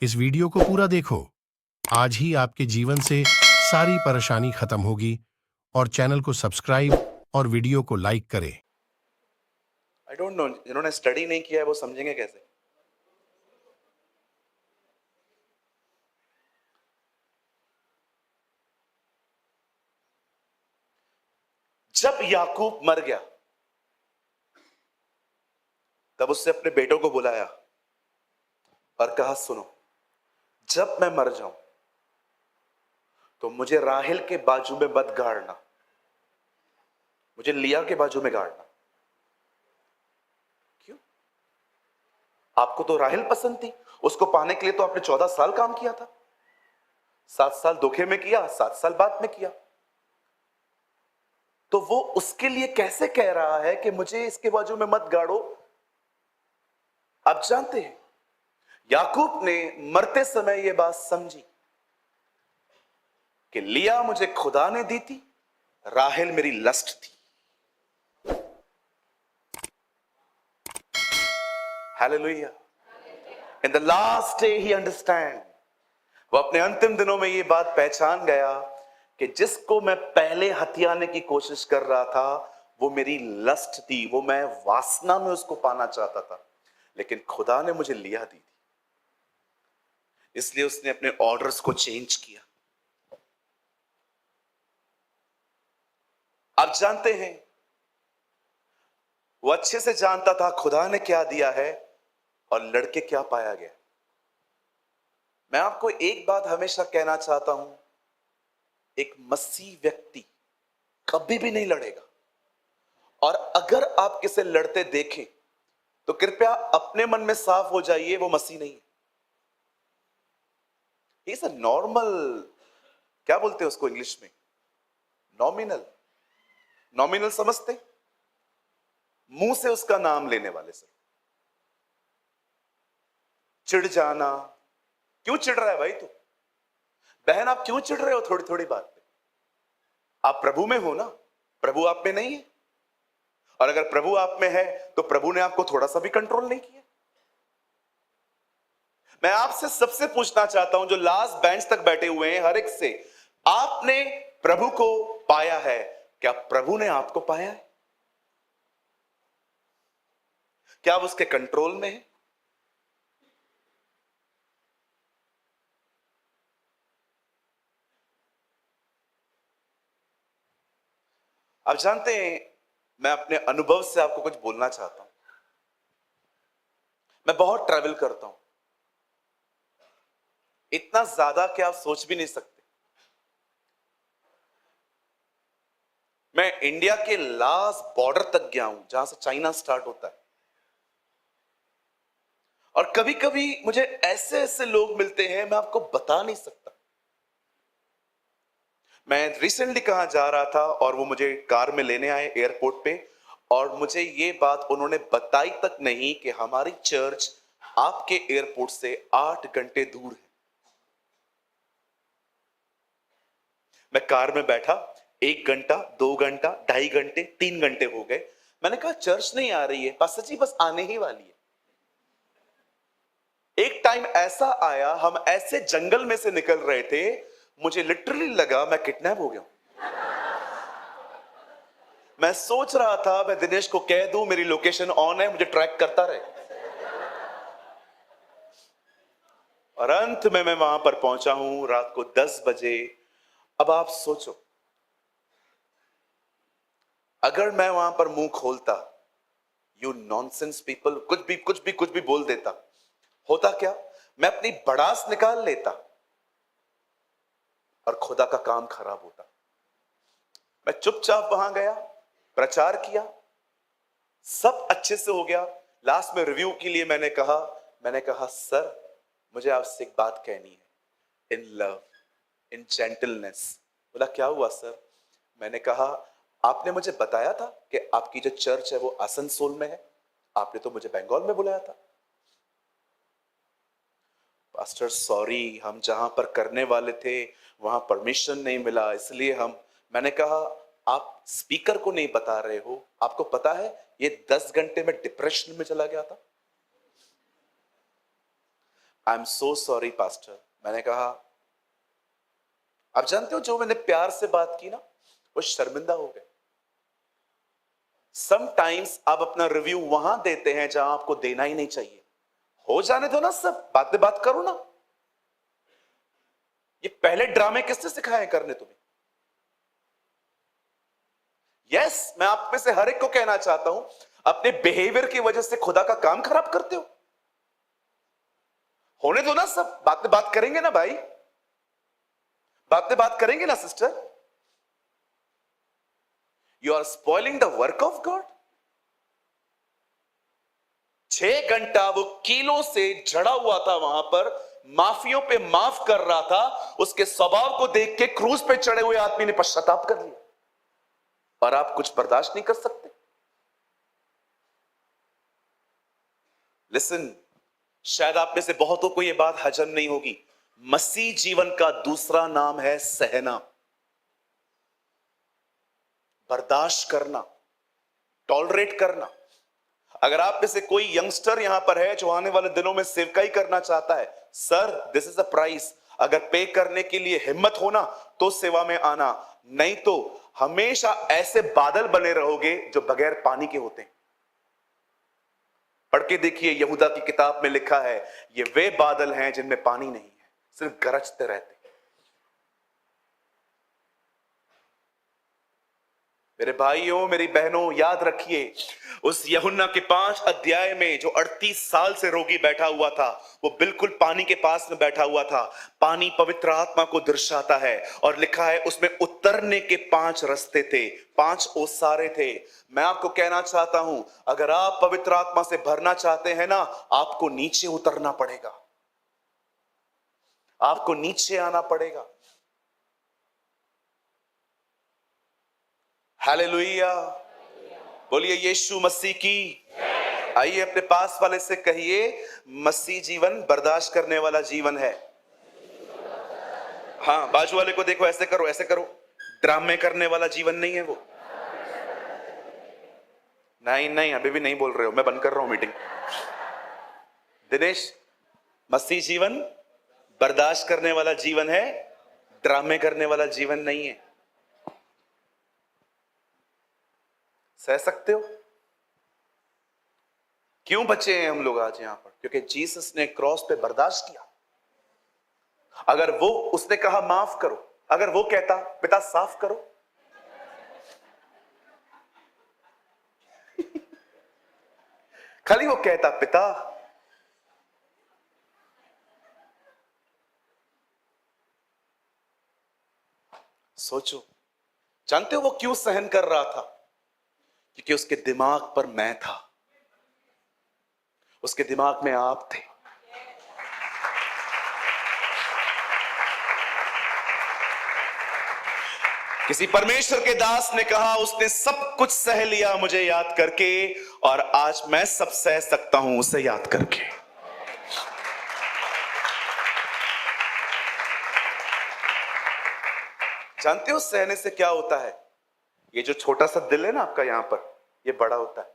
इस वीडियो को पूरा देखो। आज ही आपके जीवन से सारी परेशानी खत्म होगी। और चैनल को सब्सक्राइब और वीडियो को लाइक करें। आई डोंट नो, जिन्होंने स्टडी नहीं किया है वो समझेंगे कैसे। जब याकूब मर गया तब उसने अपने बेटों को बुलाया और कहा, सुनो, जब मैं मर जाऊं तो मुझे राहेल के बाजू में मत गाड़ना, मुझे लिया के बाजू में गाड़ना। क्यों? आपको तो राहेल पसंद थी, उसको पाने के लिए तो आपने 14 साल काम किया था। 7 साल धोखे में किया, 7 साल बाद में किया। तो वो उसके लिए कैसे कह रहा है कि मुझे इसके बाजू में मत गाड़ो? आप जानते हैं, याकूब ने मरते समय यह बात समझी कि लिया मुझे खुदा ने दी थी, राहेल मेरी लस्ट थी। Hallelujah. In the last day he understand, वो अपने अंतिम दिनों में ये बात पहचान गया कि जिसको मैं पहले हथियाने की कोशिश कर रहा था वो मेरी लस्ट थी, वो मैं वासना में उसको पाना चाहता था, लेकिन खुदा ने मुझे लिया दी थी। इसलिए उसने अपने ऑर्डर्स को चेंज किया। आप जानते हैं, वो अच्छे से जानता था खुदा ने क्या दिया है और लड़के क्या पाया गया। मैं आपको एक बात हमेशा कहना चाहता हूं, एक मसीह व्यक्ति कभी भी नहीं लड़ेगा, और अगर आप किसे लड़ते देखें तो कृपया अपने मन में साफ हो जाइए, वो मसीह नहीं है। इज अ नॉर्मल, क्या बोलते हैं उसको इंग्लिश में, नॉमिनल। नॉमिनल समझते? मुंह से उसका नाम लेने वाले से चिढ़ जाना। क्यों चिढ़ रहा है भाई तू? बहन, आप क्यों चिढ़ रहे हो थोड़ी थोड़ी बात पे? आप प्रभु में हो ना, प्रभु आप में नहीं है। और अगर प्रभु आप में है तो प्रभु ने आपको थोड़ा सा भी कंट्रोल नहीं किया। मैं आपसे सबसे पूछना चाहता हूं, जो लास्ट बेंच तक बैठे हुए हैं, हर एक से, आपने प्रभु को पाया है? क्या प्रभु ने आपको पाया है? क्या आप उसके कंट्रोल में है? आप जानते हैं, मैं अपने अनुभव से आपको कुछ बोलना चाहता हूं। मैं बहुत ट्रैवल करता हूं, इतना ज्यादा कि आप सोच भी नहीं सकते। मैं इंडिया के लास्ट बॉर्डर तक गया हूं, जहां से चाइना स्टार्ट होता है। और कभी कभी मुझे ऐसे ऐसे लोग मिलते हैं, मैं आपको बता नहीं सकता। मैं रिसेंटली कहां जा रहा था और वो मुझे कार में लेने आए एयरपोर्ट पे, और मुझे ये बात उन्होंने बताई तक नहीं कि हमारी चर्च आपके एयरपोर्ट से 8 घंटे दूर है। मैं कार में बैठा, 1 घंटा, 2 घंटा, 2.5 घंटे, 3 घंटे हो गए। मैंने कहा चर्च नहीं आ रही है, पास्टर जी बस आने ही वाली है। एक टाइम ऐसा आया, हम ऐसे जंगल में से निकल रहे थे, मुझे लिटरली लगा मैं किडनैप हो गया। मैं सोच रहा था मैं दिनेश को कह दूं मेरी लोकेशन ऑन है, मुझे ट्रैक करता रहे। और अंत में मैं वहां पर पहुंचा हूं रात को 10 बजे। अब आप सोचो, अगर मैं वहां पर मुंह खोलता, यू नॉनसेंस पीपल, कुछ भी बोल देता, होता क्या? मैं अपनी भड़ास निकाल लेता और खुदा का काम खराब होता। मैं चुपचाप वहां गया, प्रचार किया, सब अच्छे से हो गया। लास्ट में रिव्यू के लिए मैंने कहा सर, मुझे आपसे एक बात कहनी है, इन लव, इन जेंटलनेस। बोला क्या हुआ सर? मैंने कहा आपने मुझे बताया था कि आपकी जो चर्च है वो आसनसोल में है, आपने तो मुझे बंगाल में बुलाया था। पास्टर सॉरी, हम जहां पर करने वाले थे वहां परमिशन नहीं मिला, इसलिए हम। मैंने कहा आप स्पीकर को नहीं बता रहे हो, आपको पता है ये 10 घंटे में डिप्रेशन में चला गया था। I am so sorry pastor. मैंने कहा, आप जानते हो जो मैंने प्यार से बात की ना, वो शर्मिंदा हो गए। समटाइम्स आप अपना रिव्यू वहां देते हैं जहां आपको देना ही नहीं चाहिए। हो जाने दो ना, सब बात करो ना। ये पहले ड्रामे किसने सिखाए करने तुम्हें? यस, मैं आप में से हर एक को कहना चाहता हूं, अपने बिहेवियर की वजह से खुदा का काम खराब करते हो। होने दो ना, सब बात करेंगे ना भाई, बात करेंगे ना sister. You are spoiling the work of God. 6 घंटा वो कीलों से जड़ा हुआ था वहां पर, माफियों पे माफ कर रहा था। उसके स्वभाव को देख के क्रूज पे चढ़े हुए आदमी ने पश्चाताप कर लिया, और आप कुछ बर्दाश्त नहीं कर सकते। लिसन, शायद आप में से बहुतों को यह बात हजम नहीं होगी। मसीह जीवन का दूसरा नाम है सहना, बर्दाश्त करना, टॉलरेट करना। अगर आप में से कोई यंगस्टर यहां पर है जो आने वाले दिनों में सेवकाई करना चाहता है, sir this is a price. अगर पे करने के लिए हिम्मत हो ना तो सेवा में आना, नहीं तो हमेशा ऐसे बादल बने रहोगे जो बगैर पानी के होते हैं। पढ़ के देखिए, यहूदा की किताब में लिखा है, ये वे बादल हैं जिनमें पानी नहीं है, सिर्फ गरजते रहते। मेरे भाइयों, मेरी बहनों, याद रखिए, उस यूहन्ना के 5 अध्याय में जो 38 साल से रोगी बैठा हुआ था, वो बिल्कुल पानी के पास में बैठा हुआ था। पानी पवित्र आत्मा को दर्शाता है, और लिखा है उसमें उतरने के 5 रास्ते थे, 5 ओसारे थे। मैं आपको कहना चाहता हूं, अगर आप पवित्र आत्मा से भरना चाहते हैं ना, आपको नीचे उतरना पड़ेगा, आपको नीचे आना पड़ेगा। हालेलुया, बोलिए यीशु मसीह की। आइए अपने पास वाले से कहिए, मसीह जीवन बर्दाश्त करने वाला जीवन है। हाँ, बाजू वाले को देखो, ऐसे करो, ऐसे करो। ड्रामे करने वाला जीवन नहीं है वो। नहीं, अभी भी नहीं बोल रहे हो, मैं बंद कर रहा हूं मीटिंग। दिनेश, मसीह जीवन बर्दाश्त करने वाला जीवन है, ड्रामे करने वाला जीवन नहीं है। सह सकते हो? क्यों बचे हैं हम लोग आज यहां पर? क्योंकि जीसस ने क्रॉस पे बर्दाश्त किया। अगर वो, उसने कहा माफ करो, अगर वो कहता पिता साफ करो, खाली वो कहता पिता, सोचो, जानते हो वो क्यों सहन कर रहा था? क्योंकि उसके दिमाग पर मैं था, उसके दिमाग में आप थे। किसी परमेश्वर के दास ने कहा, उसने सब कुछ सह लिया मुझे याद करके, और आज मैं सब सह सकता हूं उसे याद करके। जानते हो सहने से क्या होता है? ये जो छोटा सा दिल है ना आपका यहां पर, ये बड़ा होता है।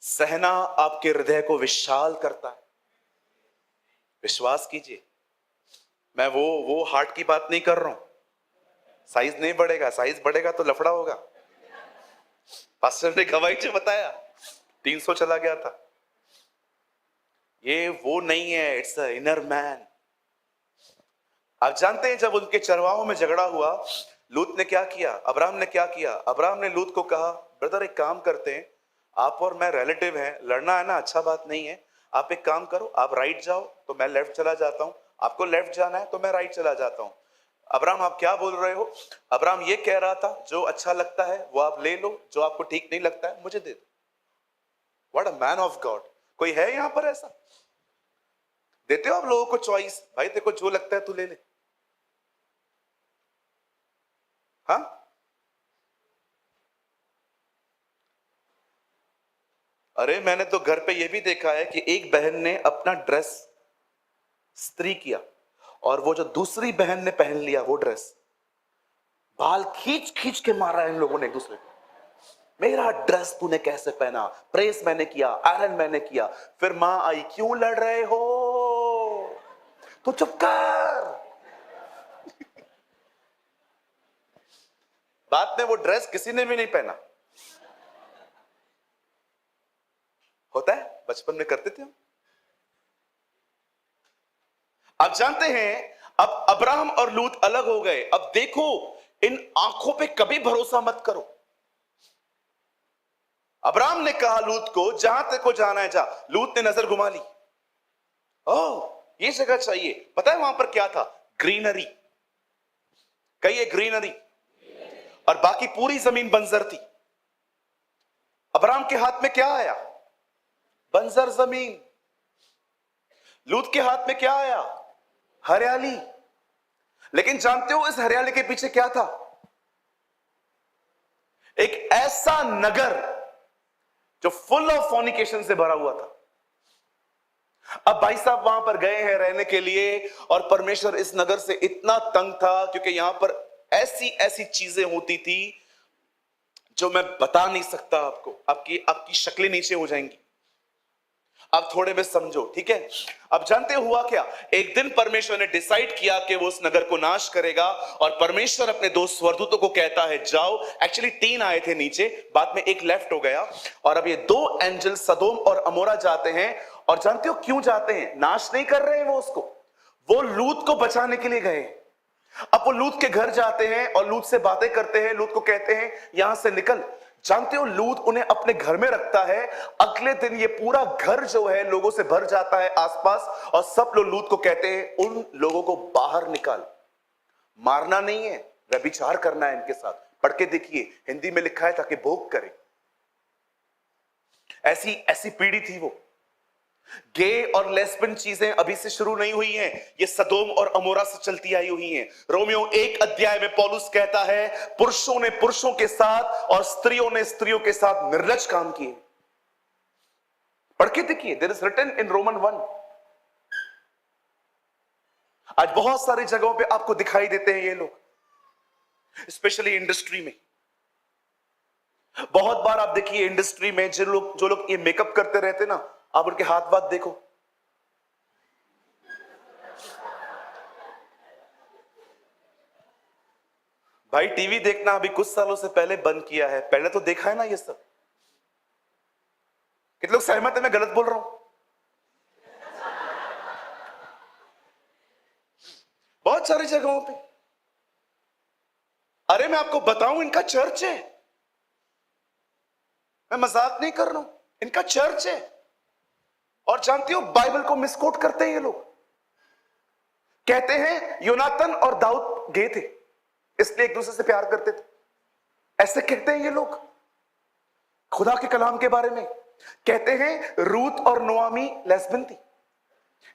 सहना आपके हृदय को विशाल करता है। विश्वास कीजिए, मैं वो हार्ट की बात नहीं कर रहा हूं। साइज नहीं बढ़ेगा, साइज बढ़ेगा तो लफड़ा होगा। पास्टर ने गवाही से बताया 300 चला गया था। ये वो नहीं है, इट्स अ इनर मैन। आप जानते हैं जब उनके चरवाहों में झगड़ा हुआ, लूत ने क्या किया, अब्राहम ने क्या किया? अब्राहम ने लूत को कहा, ब्रदर एक काम करते हैं, आप और मैं रिलेटिव हैं, लड़ना है ना अच्छा बात नहीं है। आप एक काम करो, आप राइट जाओ तो मैं लेफ्ट चला जाता हूं, आपको लेफ्ट जाना है तो मैं राइट चला जाता हूं। अब्राहम आप क्या बोल रहे हो? अब्राहम ये कह रहा था, जो अच्छा लगता है वो आप ले लो, जो आपको ठीक नहीं लगता है मुझे दे दो। What a man of God. कोई है यहां पर ऐसा? देते हो आप लोगों को चॉइस, भाई देखो जो लगता है तू ले ले। हाँ, अरे मैंने तो घर पे ये भी देखा है कि एक बहन ने अपना ड्रेस इस्त्री किया, और वो जो दूसरी बहन ने पहन लिया वो ड्रेस, बाल खींच खींच के मारा है इन लोगों ने एक दूसरे को। मेरा ड्रेस तूने कैसे पहना, प्रेस मैंने किया, आयरन मैंने किया। फिर मां आई, क्यों लड़ रहे हो, तो चुप कर। बाद में वो ड्रेस किसी ने भी नहीं पहना। होता है, बचपन में करते थे हम। आप जानते हैं, अब अब्राहम और लूत अलग हो गए। अब देखो, इन आंखों पे कभी भरोसा मत करो। अब्राहम ने कहा लूत को, जहां तेरे को जाना है जा। लूत ने नजर घुमा ली, ओह ये जगह चाहिए। पता है वहां पर क्या था? ग्रीनरी। कहिए ग्रीनरी। और बाकी पूरी जमीन बंजर थी। अब्राहम के हाथ में क्या आया? बंजर जमीन। लूत के हाथ में क्या आया? हरियाली। लेकिन जानते हो इस हरियाली के पीछे क्या था? एक ऐसा नगर जो फुल ऑफ फॉर्निकेशन से भरा हुआ था। अब भाई साहब वहां पर गए हैं रहने के लिए, और परमेश्वर इस नगर से इतना तंग था क्योंकि यहां पर ऐसी ऐसी चीजें होती थी जो मैं बता नहीं सकता आपको। आपकी आपकी शक्लें नीचे हो जाएंगी। अब थोड़े में समझो, ठीक है। अब जानते हुआ क्या, एक दिन परमेश्वर ने डिसाइड किया कि वो उस नगर को नाश करेगा, और परमेश्वर अपने दो स्वर्गदूतों को कहता है जाओ। एक्चुअली 3 आए थे नीचे, बाद में एक लेफ्ट हो गया, और अब ये 2 एंजल सदोम और अमोरा जाते हैं। और जानते हो क्यों जाते हैं? नाश नहीं कर रहे हैं वो उसको, वो लूत को बचाने के लिए गए। अब वो लूत के घर जाते हैं और लूत से बातें करते हैं, लूत को कहते हैं यहां से निकल। जानते हो लूत उन्हें अपने घर में रखता है। अगले दिन ये पूरा घर जो है लोगों से भर जाता है आसपास, और सब लोग लूत को कहते हैं उन लोगों को बाहर निकाल। मारना नहीं है, व्यभिचार करना है इनके साथ। पढ़ के देखिए, हिंदी में लिखा है ताकि भोग करे। ऐसी ऐसी पीढ़ी थी वो। गे और लेस्बियन चीजें अभी से शुरू नहीं हुई हैं, ये सदोम और अमोरा से चलती आई हुई हैं। रोमियो 1 अध्याय में पौलुस कहता है पुरुषों ने पुरुषों के साथ और स्त्रियों ने स्त्रियों के साथ निर्लज काम किए। पढ़ के देखिए, there is written in Roman 1। आज बहुत सारी जगहों पे आपको दिखाई देते हैं ये लोग, स्पेशली इंडस्ट्री में। बहुत बार आप देखिए इंडस्ट्री में जो लोग ये मेकअप करते रहते ना, आप उनके हाथ बात देखो। भाई टीवी देखना अभी कुछ सालों से पहले बंद किया है, पहले तो देखा है ना ये सब। कितने लोग सहमत है मैं गलत बोल रहा हूं? बहुत सारी जगहों पे। अरे मैं आपको बताऊं, इनका चर्च है, मैं मजाक नहीं कर रहा हूं, इनका चर्च है। और जानती हो बाइबल को मिसकोट करते हैं ये लोग। कहते हैं योनातन और दाऊद गे थे, इसलिए एक दूसरे से प्यार करते थे। ऐसे कहते हैं ये लोग खुदा के कलाम के बारे में। कहते हैं रूत और नोआमी लेस्बियन थी,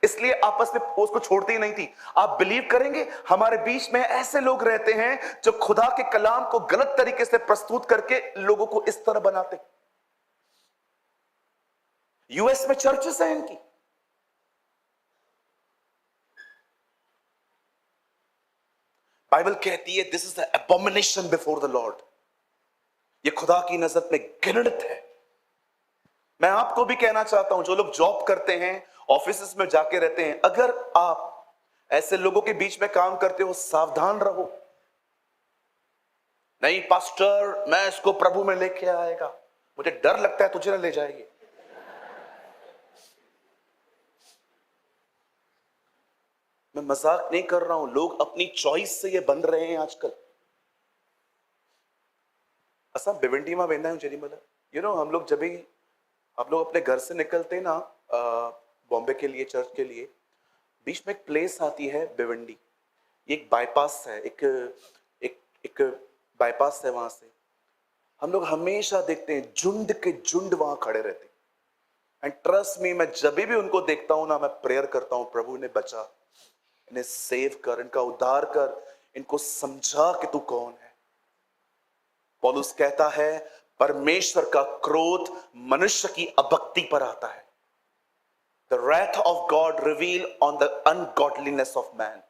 इसलिए आपस में उसको छोड़ती ही नहीं थी। आप बिलीव करेंगे हमारे बीच में ऐसे लोग रहते हैं जो खुदा के कलाम को गलत तरीके से प्रस्तुत करके लोगों को इस तरह बनाते। यूएस में चर्चेस हैं इनकी। बाइबल कहती है this is the Abomination before the Lord. ये खुदा की नजर में घृणित है। मैं आपको भी कहना चाहता हूं, जो लोग जॉब करते हैं, ऑफिस में जाके रहते हैं, अगर आप ऐसे लोगों के बीच में काम करते हो, सावधान रहो। नहीं पास्टर मैं इसको प्रभु में लेके आएगा, मुझे डर लगता है तुझे ना ले जाएगी। मैं मजाक नहीं कर रहा हूं, लोग अपनी चॉइस से ये बन रहे हैं आजकल। असा भिवंडी में वेंदा हूं जेडी हम लोग जब भी आप लोग अपने घर से निकलते हैं ना बॉम्बे के लिए, चर्च के लिए, बीच में एक प्लेस आती है भिवंडी। एक बाईपास है, एक बाईपास है। वहां से हम लोग हमेशा देखते हैं झुंड के झुंड वहां खड़े रहते। एंड ट्रस्ट मी, मैं जब भी उनको देखता हूं ना, मैं प्रेयर करता हूं प्रभु ने बचा, इन्हें सेव कर, इनका उद्धार कर, इनको समझा कि तू कौन है। पौलुस कहता है परमेश्वर का क्रोध मनुष्य की अभक्ति पर आता है। The wrath of God reveal on the ungodliness of man.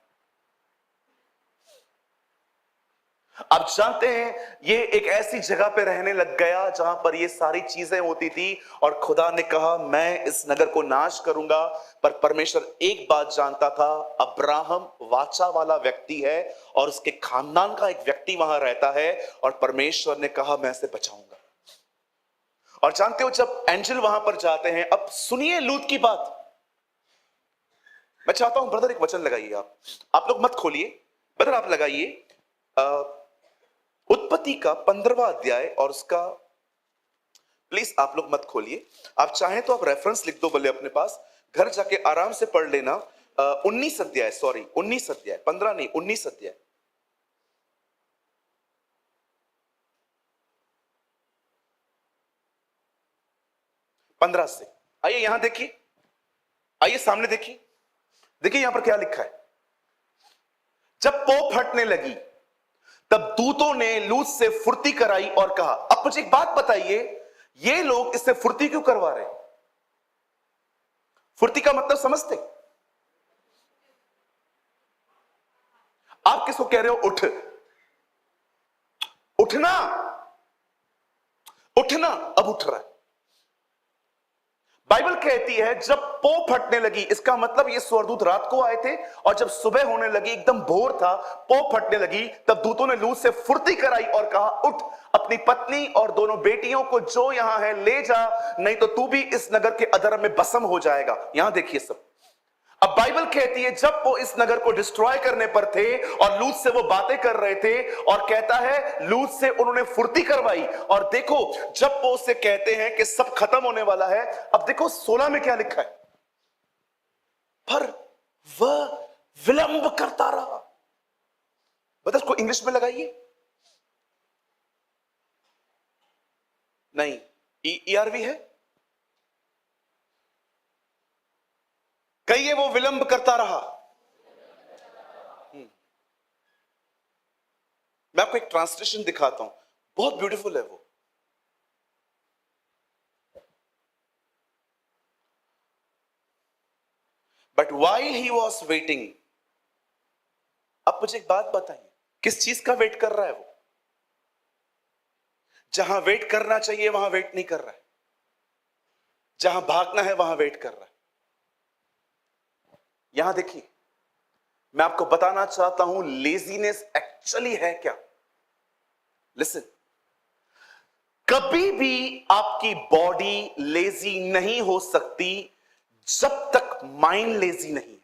आप जानते हैं ये एक ऐसी जगह पे रहने लग गया जहां पर ये सारी चीजें होती थी और खुदा ने कहा मैं इस नगर को नाश करूंगा। पर परमेश्वर एक बात जानता था, अब्राहम वाचा वाला व्यक्ति है और उसके खानदान का एक व्यक्ति वहां रहता है और परमेश्वर ने कहा मैं इसे बचाऊंगा। और जानते हो जब एंजल वहां पर जाते हैं, अब सुनिए लूत की बात। मैं चाहता हूं ब्रदर एक वचन लगाइए, आप लोग मत खोलिए, ब्रदर आप लगाइए उत्पत्ति का 15वां अध्याय और उसका, प्लीज आप लोग मत खोलिए, आप चाहें तो आप रेफरेंस लिख दो भले अपने पास, घर जाके आराम से पढ़ लेना। 19 अध्याय, सॉरी 19 अध्याय, 15 नहीं 19 अध्याय। पंद्रह से आइए, यहां देखिए, आइए सामने देखिए, देखिए यहां पर क्या लिखा है। जब पोप हटने लगी तब दूतों ने लूत से फुर्ती कराई और कहा। अब मुझे एक बात बताइए, ये लोग इससे फुर्ती क्यों करवा रहे हैं? फुर्ती का मतलब समझते? आप किसको कह रहे हो उठ? उठना, उठना, अब उठ रहा है। बाइबल कहती है जब पोप हटने लगी, इसका मतलब ये स्वर्गदूत रात को आए थे और जब सुबह होने लगी, एकदम भोर था, पोप हटने लगी, तब दूतों ने लूत से फुर्ती कराई और कहा उठ, अपनी पत्नी और दोनों बेटियों को जो यहां है ले जा, नहीं तो तू भी इस नगर के अधर्म में भस्म हो जाएगा। यहां देखिए सब। अब बाइबल कहती है जब वो इस नगर को डिस्ट्रॉय करने पर थे और लूत से वो बातें कर रहे थे, और कहता है लूत से उन्होंने फुर्ती करवाई। और देखो जब वो उससे कहते हैं कि सब खत्म होने वाला है, अब देखो 16 में क्या लिखा है, पर वह विलंब करता रहा। बता इसको इंग्लिश में लगाइए, नहीं ईआरवी है, कहिए वो विलंब करता रहा। मैं आपको एक ट्रांसलेशन दिखाता हूं, बहुत ब्यूटीफुल है वो। But while he was waiting, अब मुझे एक बात बताइए, किस चीज का वेट कर रहा है वो? जहां वेट करना चाहिए वहां वेट नहीं कर रहा है, जहां भागना है वहां वेट कर रहा है। यहां देखिए, मैं आपको बताना चाहता हूं लेजीनेस एक्चुअली है क्या। लिसन, कभी भी आपकी बॉडी लेजी नहीं हो सकती जब तक माइंड लेजी नहीं है।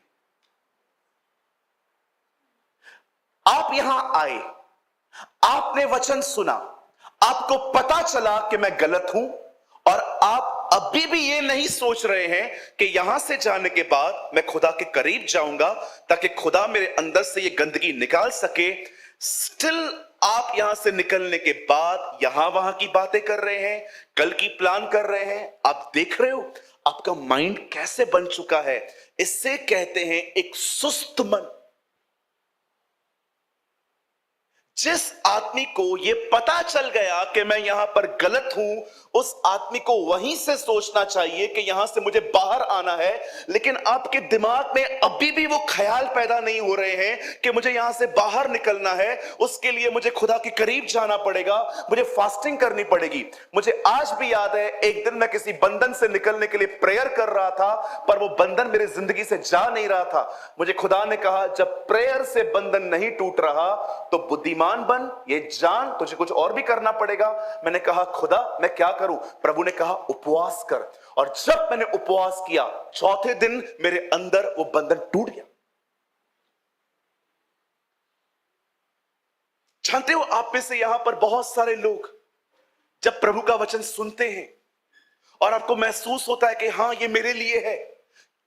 आप यहां आए, आपने वचन सुना, आपको पता चला कि मैं गलत हूं, और आप अभी भी ये नहीं सोच रहे हैं कि यहां से जाने के बाद मैं खुदा के करीब जाऊंगा ताकि खुदा मेरे अंदर से ये गंदगी निकाल सके। स्टिल आप यहां से निकलने के बाद यहां वहां की बातें कर रहे हैं, कल की प्लान कर रहे हैं। आप देख रहे हो आपका माइंड कैसे बन चुका है। इससे कहते हैं एक सुस्त मन। जिस आदमी को यह पता चल गया कि मैं यहां पर गलत हूं, उस आदमी को वहीं से सोचना चाहिए कि यहां से मुझे बाहर आना है। लेकिन आपके दिमाग में अभी भी वो ख्याल पैदा नहीं हो रहे हैं कि मुझे यहां से बाहर निकलना है। उसके लिए मुझे खुदा के करीब जाना पड़ेगा, मुझे फास्टिंग करनी पड़ेगी। मुझे आज भी याद है एक दिन मैं किसी बंधन से निकलने के लिए प्रेयर कर रहा था, पर वो बंधन मेरे जिंदगी से जा नहीं रहा था। मुझे खुदा ने कहा जब प्रेयर से बंधन नहीं टूट रहा तो बुद्धिमान बन, ये जान तुझे कुछ और भी करना पड़ेगा। मैंने कहा खुदा मैं क्या करूं? प्रभु ने कहा उपवास कर। और जब मैंने उपवास किया, चौथे दिन मेरे अंदर वो बंधन टूट गया। जानते हो आप में से यहां पर बहुत सारे लोग जब प्रभु का वचन सुनते हैं और आपको महसूस होता है कि हां ये मेरे लिए है,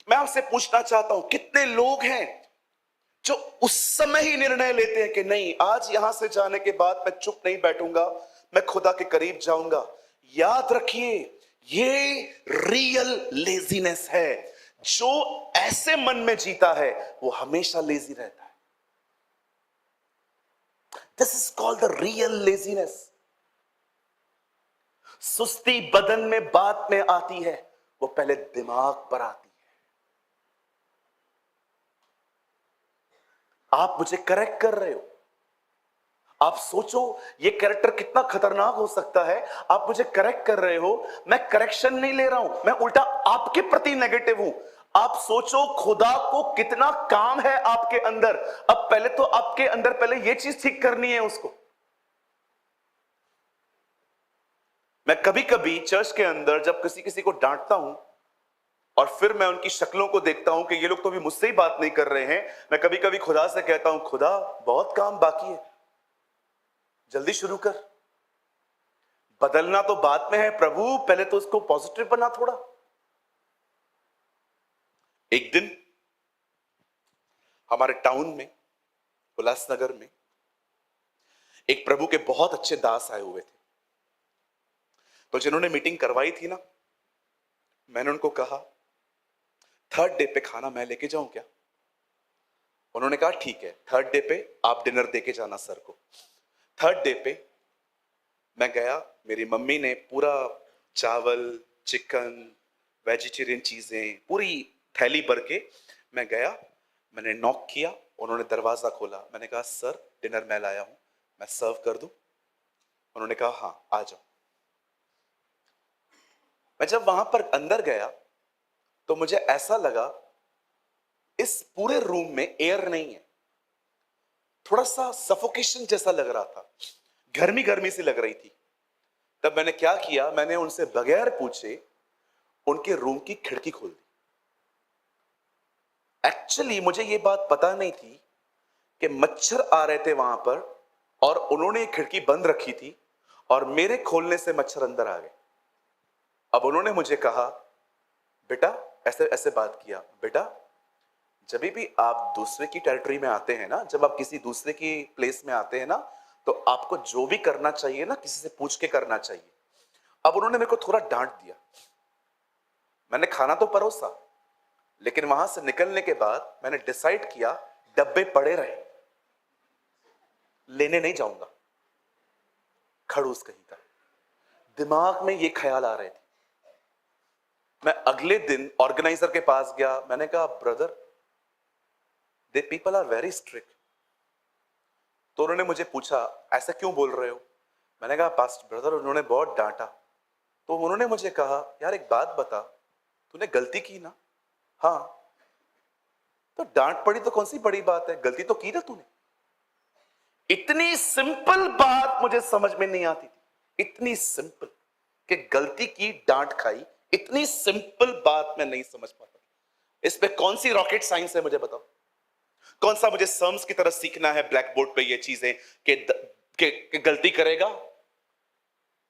मैं आपसे पूछना चाहता हूं कितने लोग हैं जो उस समय ही निर्णय लेते हैं कि नहीं, आज यहां से जाने के बाद मैं चुप नहीं बैठूंगा, मैं खुदा के करीब जाऊंगा। याद रखिए ये रियल लेजीनेस है। जो ऐसे मन में जीता है वो हमेशा लेजी रहता है। This is called the real laziness. सुस्ती बदन में बाद में आती है, वो पहले दिमाग पर आती है। आप मुझे करेक्ट कर रहे हो, आप सोचो ये कैरेक्टर कितना खतरनाक हो सकता है। आप मुझे करेक्ट कर रहे हो, मैं करेक्शन नहीं ले रहा हूं, मैं उल्टा आपके प्रति नेगेटिव हूं। आप सोचो खुदा को कितना काम है आपके अंदर। अब पहले तो आपके अंदर पहले ये चीज ठीक करनी है उसको। मैं कभी कभी चर्च के अंदर जब किसी किसी को डांटता हूं और फिर मैं उनकी शक्लों को देखता हूं कि ये लोग तो भी मुझसे ही बात नहीं कर रहे हैं, मैं कभी कभी खुदा से कहता हूं, खुदा बहुत काम बाकी है, जल्दी शुरू कर। बदलना तो बाद में है प्रभु, पहले तो इसको पॉजिटिव बना थोड़ा। एक दिन हमारे टाउन में, उल्लासनगर में, एक प्रभु के बहुत अच्छे दास आए हुए थे। तो जिन्होंने मीटिंग करवाई थी ना, मैंने उनको कहा 3rd डे पे खाना मैं लेके जाऊं क्या? उन्होंने कहा ठीक है, 3rd डे पे आप डिनर देके जाना सर को। 3rd डे पे मैं गया, मेरी मम्मी ने पूरा चावल, चिकन, वेजिटेरियन चीजें, पूरी थैली भर के मैं गया। मैंने नॉक किया, उन्होंने दरवाजा खोला। मैंने कहा सर डिनर मैं लाया हूं, मैं सर्व कर दूं? उन्होंने कहा हाँ आ जाओ। मैं जब वहां पर अंदर गया तो मुझे ऐसा लगा इस पूरे रूम में एयर नहीं है, थोड़ा सा सफोकेशन जैसा लग रहा था, गर्मी गर्मी सी लग रही थी। तब मैंने क्या किया, मैंने उनसे बगैर पूछे उनके रूम की खिड़की खोल दी। एक्चुअली मुझे ये बात पता नहीं थी कि मच्छर आ रहे थे वहां पर और उन्होंने खिड़की बंद रखी थी और मेरे खोलने से मच्छर अंदर आ गए। अब उन्होंने मुझे कहा बेटा, ऐसे ऐसे बात किया, बेटा जब भी आप दूसरे की टेरिटरी में आते हैं ना, जब आप किसी दूसरे की प्लेस में आते हैं ना, तो आपको जो भी करना चाहिए ना किसी से पूछ के करना चाहिए। अब उन्होंने मेरे को थोड़ा डांट दिया। मैंने खाना तो परोसा, लेकिन वहां से निकलने के बाद मैंने डिसाइड किया डब्बे पड़े रहे, लेने नहीं जाऊंगा। खड़ूस कहीं का, दिमाग में ये ख्याल आ रहे थे। मैं अगले दिन ऑर्गेनाइजर के पास गया, मैंने कहा brother they people are very strict. तो उन्होंने मुझे पूछा ऐसा क्यों बोल रहे हो? मैंने कहा पास्ट ब्रदर उन्होंने बहुत डांटा। तो उन्होंने मुझे कहा यार एक बात बता, तूने गलती की ना? हाँ। तो डांट पड़ी तो कौन सी बड़ी बात है, गलती तो की ना तूने। इतनी सिंपल बात मुझे समझ में नहीं आती थी, इतनी सिंपल कि गलती की, डांट खाई, इतनी सिंपल बात मैं नहीं समझ पाता। इस पे कौन सी रॉकेट साइंस है मुझे बताओ? कौन सा मुझे सर्म्स की तरह सीखना है ब्लैक बोर्ड पे ये चीजें कि गलती करेगा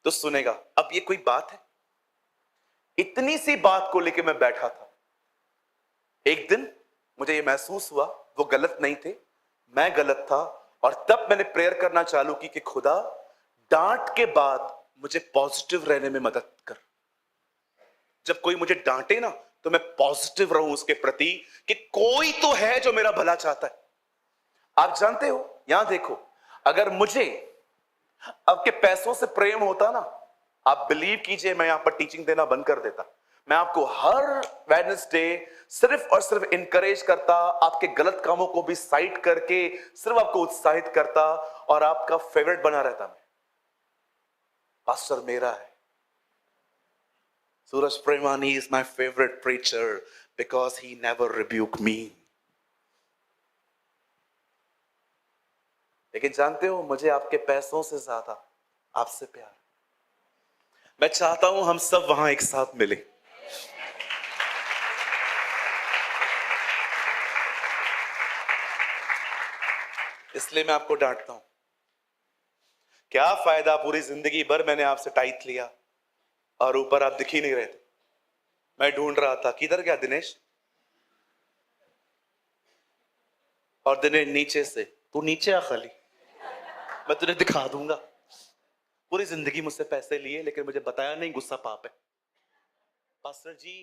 तो सुनेगा। अब ये कोई बात है? इतनी सी बात को लेके मैं बैठा था। एक दिन मुझे ये महसूस हुआ वो गलत नहीं थे, मैं गलत था। और तब मैंने प्रेयर करना चालू की कि खुदा डांट के बाद मुझे पॉजिटिव रहने में मदद कर। जब कोई मुझे डांटे ना तो मैं पॉजिटिव रहूं उसके प्रति कि कोई तो है जो मेरा भला चाहता है। आप जानते हो, यहां देखो, अगर मुझे आपके पैसों से प्रेम होता ना, आप बिलीव कीजिए मैं यहां पर टीचिंग देना बंद कर देता। मैं आपको हर वेडनेसडे सिर्फ और सिर्फ इंकरेज करता, आपके गलत कामों को भी साइड करके सिर्फ आपको उत्साहित करता और आपका फेवरेट बना रहता। मैं पास्टर मेरा है, Suraj Premani is my favorite preacher because he never rebuked me. लेकिन जानते हो मुझे आपके पैसों से ज्यादा आपसे प्यार। मैं चाहता हूं हम सब वहां एक साथ मिले। इसलिए मैं आपको डांटता हूं। क्या फायदा, पूरी जिंदगी भर मैंने आपसे टाइट लिया और ऊपर आप दिख ही नहीं रहे थे। मैं ढूंढ रहा था किधर गया दिनेश, और दिनेश नीचे से, तू नीचे आ खाली, मैं तुझे दिखा दूंगा। पूरी जिंदगी मुझसे पैसे लिए लेकिन मुझे बताया नहीं गुस्सा पाप है। पास्टर जी